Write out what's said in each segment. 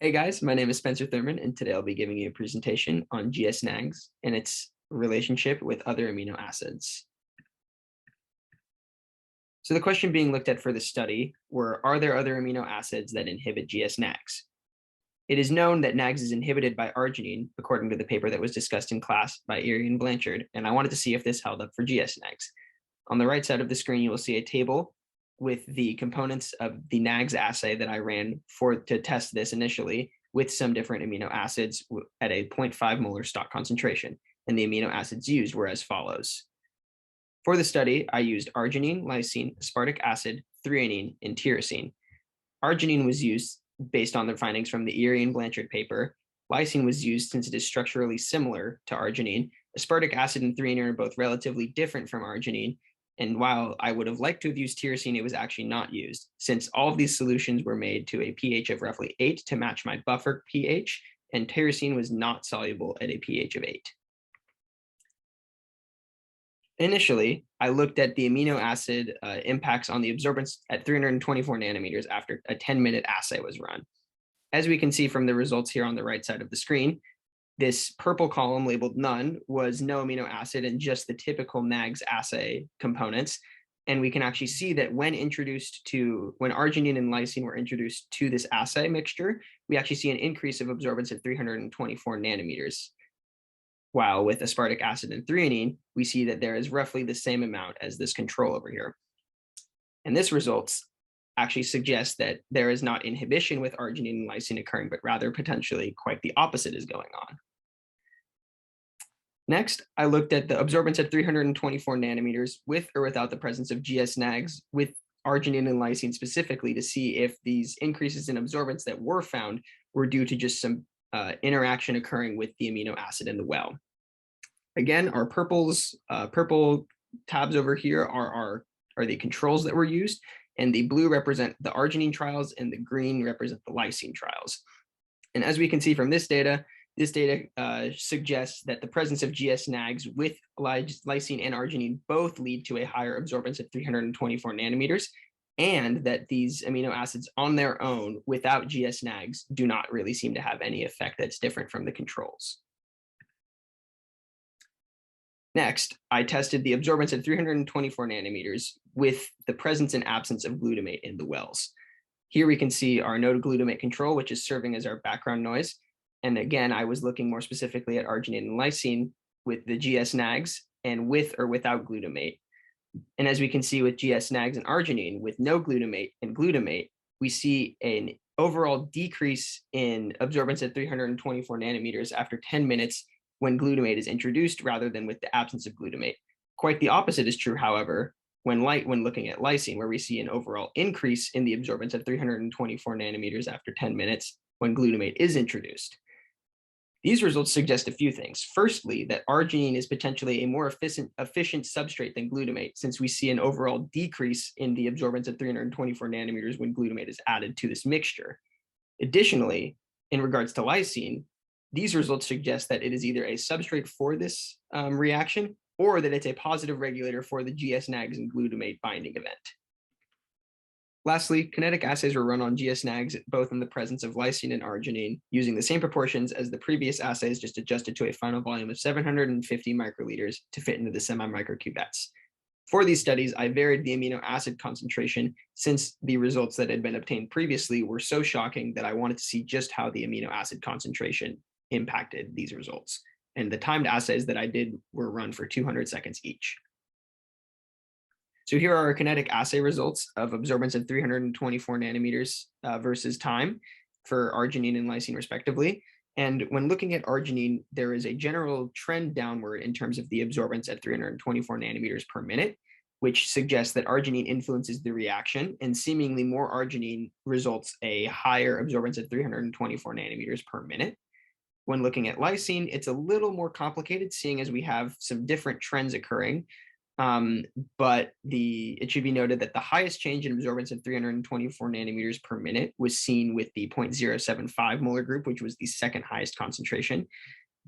Hey guys, my name is Spencer Thurman, and today I'll be giving you a presentation on GsNAGS and its relationship with other amino acids. So the question being looked at for the study were, are there other amino acids that inhibit GsNAGS? It is known that NAGS is inhibited by arginine, according to the paper that was discussed in class by Erie and Blanchard, and I wanted to see if this held up for GsNAGS. On the right side of the screen, you will see a table with the components of the NAGS assay that I ran to test this initially with some different amino acids at a 0.5 molar stock concentration. And the amino acids used were as follows. For the study, I used arginine, lysine, aspartic acid, threonine, and tyrosine. Arginine was used based on the findings from the Erie and Blanchard paper. Lysine was used since it is structurally similar to arginine. Aspartic acid and threonine are both relatively different from arginine. And while I would have liked to have used tyrosine, it was actually not used, since all of these solutions were made to a pH of roughly 8 to match my buffer pH, and tyrosine was not soluble at a pH of 8. Initially, I looked at the amino acid impacts on the absorbance at 324 nanometers after a 10-minute assay was run. As we can see from the results here on the right side of the screen, this purple column labeled none was no amino acid and just the typical NAGS assay components. And we can actually see that when arginine and lysine were introduced to this assay mixture, we actually see an increase of absorbance at 324 nanometers. While with aspartic acid and threonine, we see that there is roughly the same amount as this control over here. And this results actually suggests that there is not inhibition with arginine and lysine occurring, but rather potentially quite the opposite is going on. Next, I looked at the absorbance at 324 nanometers with or without the presence of GsNAGs with arginine and lysine specifically to see if these increases in absorbance that were found were due to just some interaction occurring with the amino acid in the well. Again, our purple tabs over here are the controls that were used, and the blue represent the arginine trials and the green represent the lysine trials. And as we can see from this data suggests that the presence of GsNAGs with lysine and arginine both lead to a higher absorbance at 324 nanometers, and that these amino acids on their own without GsNAGs do not really seem to have any effect that's different from the controls. Next, I tested the absorbance at 324 nanometers with the presence and absence of glutamate in the wells. Here we can see our no glutamate control, which is serving as our background noise. And again, I was looking more specifically at arginine and lysine with the GsNAGs and with or without glutamate. And as we can see with GsNAGs and arginine, with no glutamate and glutamate, we see an overall decrease in absorbance at 324 nanometers after 10 minutes when glutamate is introduced rather than with the absence of glutamate. Quite the opposite is true, however, when looking at lysine, where we see an overall increase in the absorbance at 324 nanometers after 10 minutes when glutamate is introduced. These results suggest a few things. Firstly, that arginine is potentially a more efficient substrate than glutamate, since we see an overall decrease in the absorbance at 324 nanometers when glutamate is added to this mixture. Additionally, in regards to lysine, these results suggest that it is either a substrate for this reaction or that it's a positive regulator for the GsNAGs and glutamate binding event. Lastly, kinetic assays were run on GsNAGs both in the presence of lysine and arginine using the same proportions as the previous assays, just adjusted to a final volume of 750 microliters to fit into the semi-micro cuvettes. For these studies, I varied the amino acid concentration since the results that had been obtained previously were so shocking that I wanted to see just how the amino acid concentration impacted these results. And the timed assays that I did were run for 200 seconds each. So here are our kinetic assay results of absorbance at 324 nanometers versus time for arginine and lysine respectively. And when looking at arginine, there is a general trend downward in terms of the absorbance at 324 nanometers per minute, which suggests that arginine influences the reaction, and seemingly more arginine results a higher absorbance at 324 nanometers per minute. When looking at lysine, it's a little more complicated, seeing as we have some different trends occurring. But it should be noted that the highest change in absorbance of 324 nanometers per minute was seen with the 0.075 molar group, which was the second highest concentration.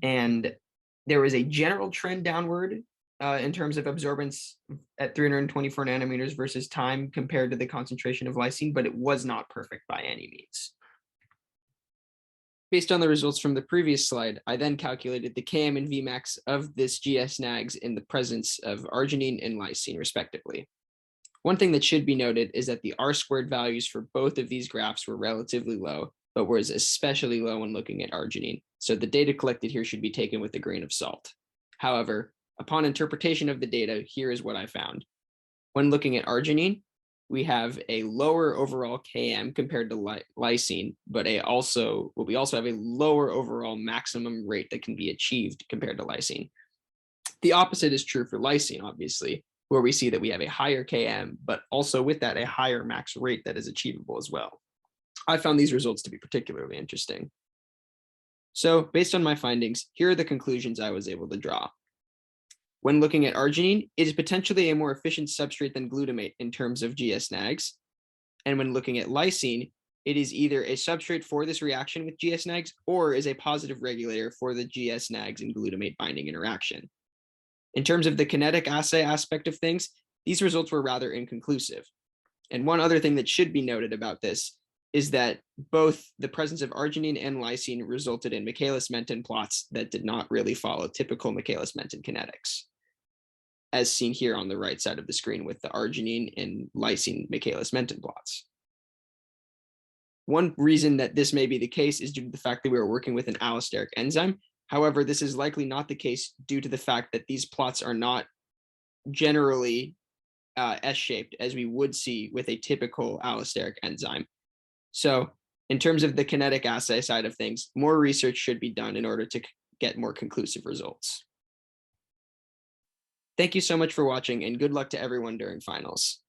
And there was a general trend downward in terms of absorbance at 324 nanometers versus time compared to the concentration of lysine, but it was not perfect by any means. Based on the results from the previous slide, I then calculated the Km and Vmax of this GsNAGS in the presence of arginine and lysine, respectively. One thing that should be noted is that the R-squared values for both of these graphs were relatively low, but was especially low when looking at arginine, so the data collected here should be taken with a grain of salt. However, upon interpretation of the data, here is what I found. When looking at arginine, we have a lower overall Km compared to lysine, but we also have a lower overall maximum rate that can be achieved compared to lysine. The opposite is true for lysine, obviously, where we see that we have a higher Km, but also with that, a higher max rate that is achievable as well. I found these results to be particularly interesting. So based on my findings, here are the conclusions I was able to draw. When looking at arginine, it is potentially a more efficient substrate than glutamate in terms of GsNAGs. And when looking at lysine, it is either a substrate for this reaction with GsNAGs or is a positive regulator for the GsNAGs and glutamate binding interaction. In terms of the kinetic assay aspect of things, these results were rather inconclusive. And one other thing that should be noted about this is that both the presence of arginine and lysine resulted in Michaelis-Menten plots that did not really follow typical Michaelis-Menten kinetics, as seen here on the right side of the screen with the arginine and lysine Michaelis-Menten plots. One reason that this may be the case is due to the fact that we are working with an allosteric enzyme. However, this is likely not the case due to the fact that these plots are not generally S-shaped as we would see with a typical allosteric enzyme. So in terms of the kinetic assay side of things, more research should be done in order to get more conclusive results. Thank you so much for watching, and good luck to everyone during finals.